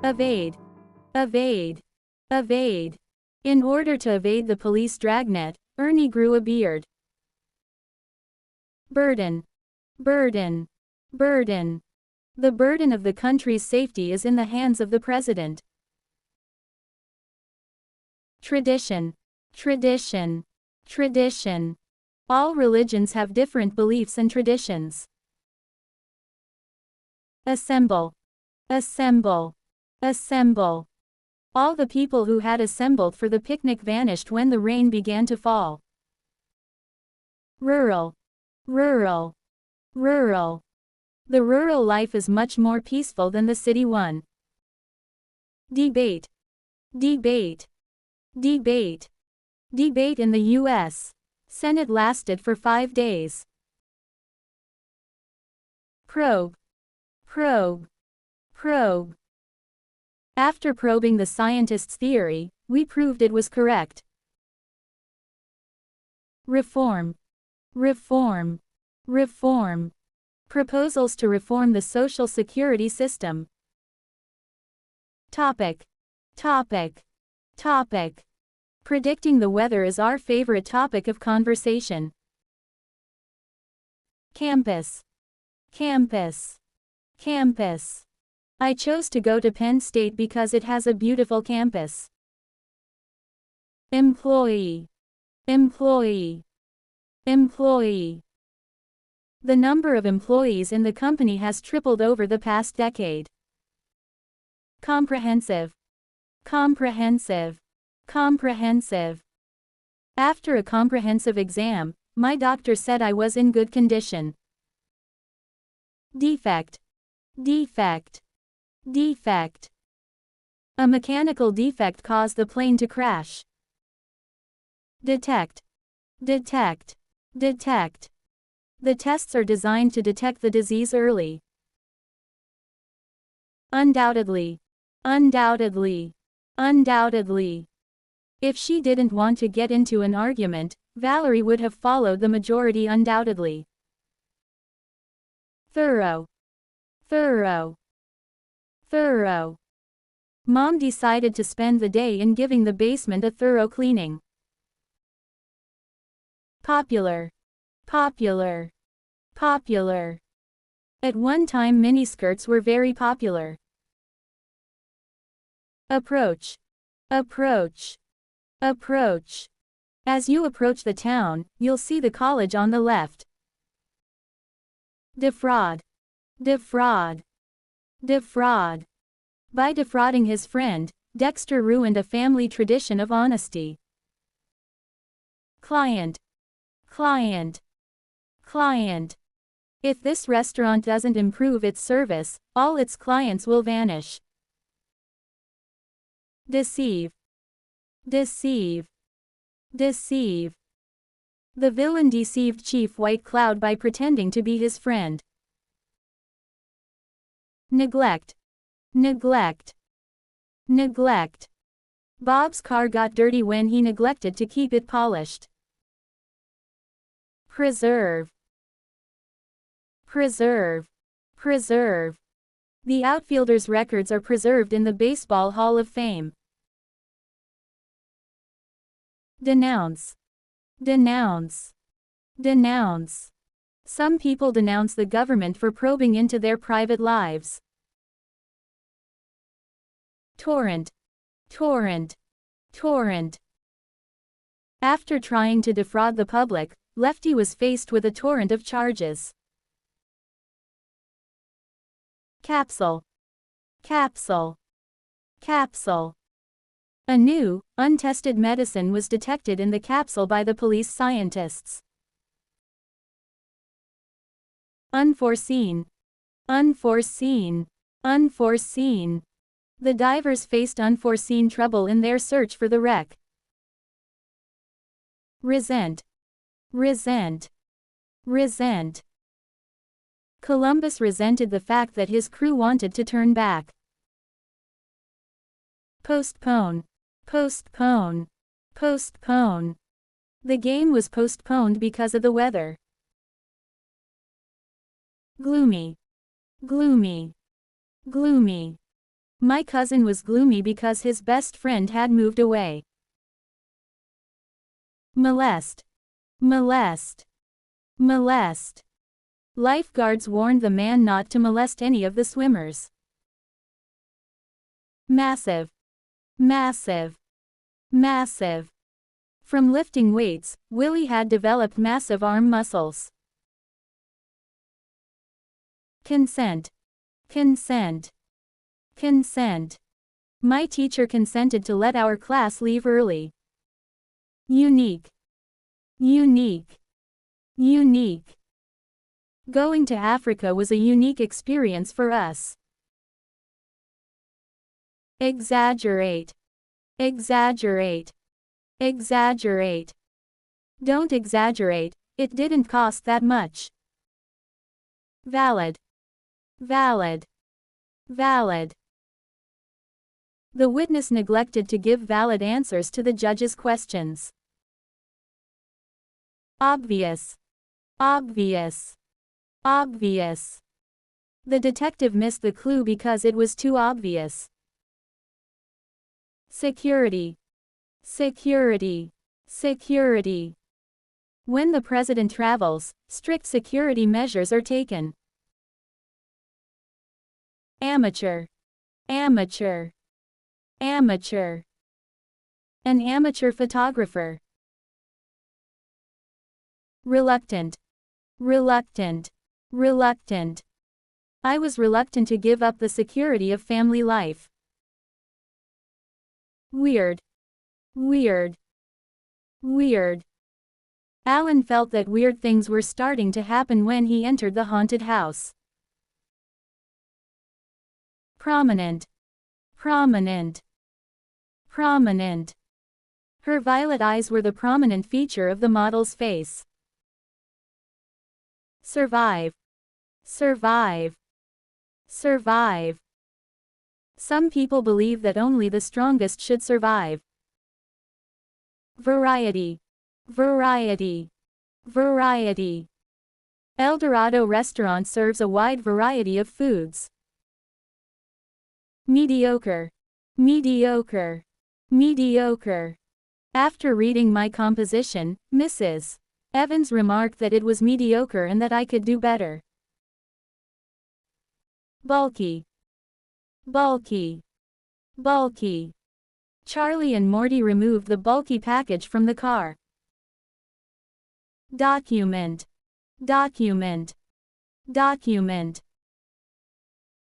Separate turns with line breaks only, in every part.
Evade. Evade. Evade. In order to evade the police dragnet, Ernie grew a beard. Burden. Burden. Burden. The burden of the country's safety is in the hands of the president. Tradition. Tradition. Tradition. All religions have different beliefs and traditions. Assemble. Assemble. Assemble. All the people who had assembled for the picnic vanished when the rain began to fall. Rural. Rural. Rural. The rural life is much more peaceful than the city one. Debate. Debate. Debate. Debate in the U.S. Senate lasted for 5 days. Probe. Probe. Probe. After probing the scientist's theory, we proved it was correct. Reform. Reform. Reform. Proposals to reform the Social Security system. Topic. Topic. Topic. Predicting the weather is our favorite topic of conversation. Campus. Campus. Campus. I chose to go to Penn State because it has a beautiful campus. Employee. Employee. Employee. The number of employees in the company has tripled over the past decade. Comprehensive. Comprehensive. Comprehensive. After a comprehensive exam, my doctor said I was in good condition. Defect. Defect. Defect. A mechanical defect caused the plane to crash. Detect. Detect. Detect. The tests are designed to detect the disease early. Undoubtedly. Undoubtedly. Undoubtedly. If she didn't want to get into an argument, Valerie would have followed the majority undoubtedly. Thorough. Thorough. Thorough. Mom decided to spend the day in giving the basement a thorough cleaning. Popular. Popular. Popular. At one time miniskirts were very popular. Approach. Approach. Approach. As you approach the town, you'll see the college on the left. Defraud. Defraud. Defraud. By defrauding his friend, Dexter ruined a family tradition of honesty. Client. Client. Client. If this restaurant doesn't improve its service, all its clients will vanish. Deceive. Deceive. Deceive. The villain deceived Chief White Cloud by pretending to be his friend. Neglect. Neglect. Neglect. Bob's car got dirty when he neglected to keep it polished. Preserve. Preserve. Preserve. The outfielders' records are preserved in the Baseball Hall of Fame. Denounce. Denounce. Denounce. Some people denounce the government for probing into their private lives. Torrent. Torrent. Torrent. After trying to defraud the public, Lefty was faced with a torrent of charges. Capsule. Capsule. Capsule. A new, untested medicine was detected in the capsule by the police scientists. Unforeseen. Unforeseen. Unforeseen. The divers faced unforeseen trouble in their search for the wreck. Resent. Resent. Resent. Columbus resented the fact that his crew wanted to turn back. Postpone. Postpone. Postpone. The game was postponed because of the weather. Gloomy. Gloomy. Gloomy. My cousin was gloomy because his best friend had moved away. Molest. Molest. Molest. Lifeguards warned the man not to molest any of the swimmers. Massive. Massive. Massive. From lifting weights, Willie had developed massive arm muscles. Consent. Consent. Consent. My teacher consented to let our class leave early. Unique. Unique. Unique. Going to Africa was a unique experience for us. Exaggerate. Exaggerate. Exaggerate. Don't exaggerate, it didn't cost that much. Valid. Valid. Valid. The witness neglected to give valid answers to the judge's questions. Obvious. Obvious. Obvious. The detective missed the clue because it was too obvious. Security. Security. Security. When the president travels, strict security measures are taken. Amateur. Amateur. Amateur. An amateur photographer. Reluctant. Reluctant. Reluctant. I was reluctant to give up the security of family life. Weird. Weird. Weird. Alan felt that weird things were starting to happen when he entered the haunted house. Prominent. Prominent. Prominent. Her violet eyes were the prominent feature of the model's face. Survive. Survive. Survive. Some people believe that only the strongest should survive. Variety. Variety. Variety. El Dorado restaurant serves a wide variety of foods. Mediocre. Mediocre. Mediocre. After reading my composition, Mrs. Evans remarked that it was mediocre and that I could do better. Bulky. Bulky. Bulky. Charlie and Morty removed the bulky package from the car. Document. Document. Document.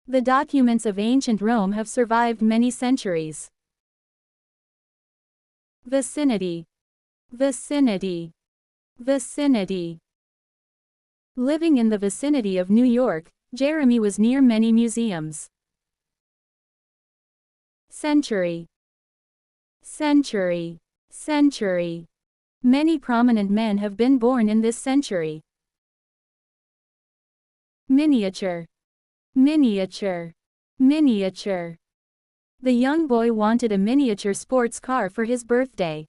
The documents of ancient Rome have survived many centuries. Vicinity. Vicinity. Vicinity. Living in the vicinity of New York, Jeremy was near many museums. Century. Century. Century. Many prominent men have been born in this century. Miniature. Miniature. Miniature. The young boy wanted a miniature sports car for his birthday.